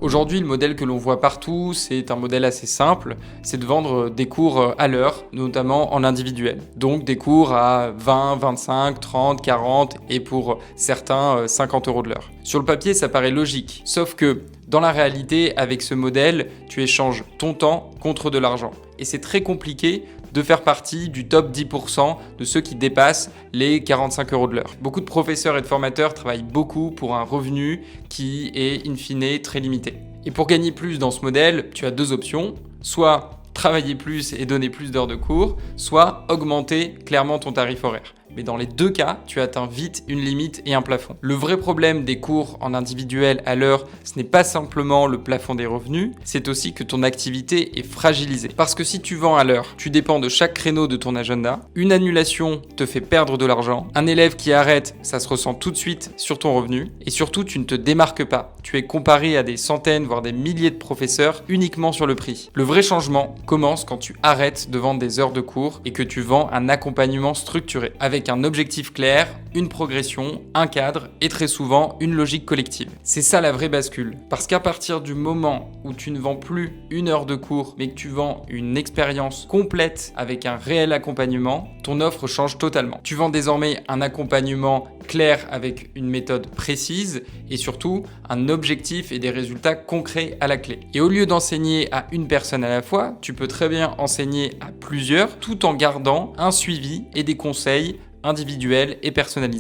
Aujourd'hui, le modèle que l'on voit partout, c'est un modèle assez simple, c'est de vendre des cours à l'heure, notamment en individuel. Donc des cours à 20, 25, 30, 40 et pour certains 50 € de l'heure. Sur le papier, ça paraît logique, sauf que dans la réalité, avec ce modèle, tu échanges ton temps contre de l'argent. Et c'est très compliqué de faire partie du top 10% de ceux qui dépassent les 45 € de l'heure. Beaucoup de professeurs et de formateurs travaillent beaucoup pour un revenu qui est in fine très limité. Et pour gagner plus dans ce modèle, tu as deux options, soit travailler plus et donner plus d'heures de cours, soit augmenter clairement ton tarif horaire. Mais dans les deux cas, tu atteins vite une limite et un plafond. Le vrai problème des cours en individuel à l'heure, ce n'est pas simplement le plafond des revenus, c'est aussi que ton activité est fragilisée. Parce que si tu vends à l'heure, tu dépends de chaque créneau de ton agenda, une annulation te fait perdre de l'argent, un élève qui arrête, ça se ressent tout de suite sur ton revenu, et surtout tu ne te démarques pas. Tu es comparé à des centaines, voire des milliers de professeurs uniquement sur le prix. Le vrai changement commence quand tu arrêtes de vendre des heures de cours et que tu vends un accompagnement structuré, avec un objectif clair, une progression, un cadre et très souvent une logique collective. C'est ça la vraie bascule. Parce qu'à partir du moment où tu ne vends plus une heure de cours, mais que tu vends une expérience complète avec un réel accompagnement, ton offre change totalement. Tu vends désormais un accompagnement clair avec une méthode précise et surtout un objectif et des résultats concrets à la clé. Et au lieu d'enseigner à une personne à la fois, tu peux très bien enseigner à plusieurs tout en gardant un suivi et des conseils individuels et personnalisés.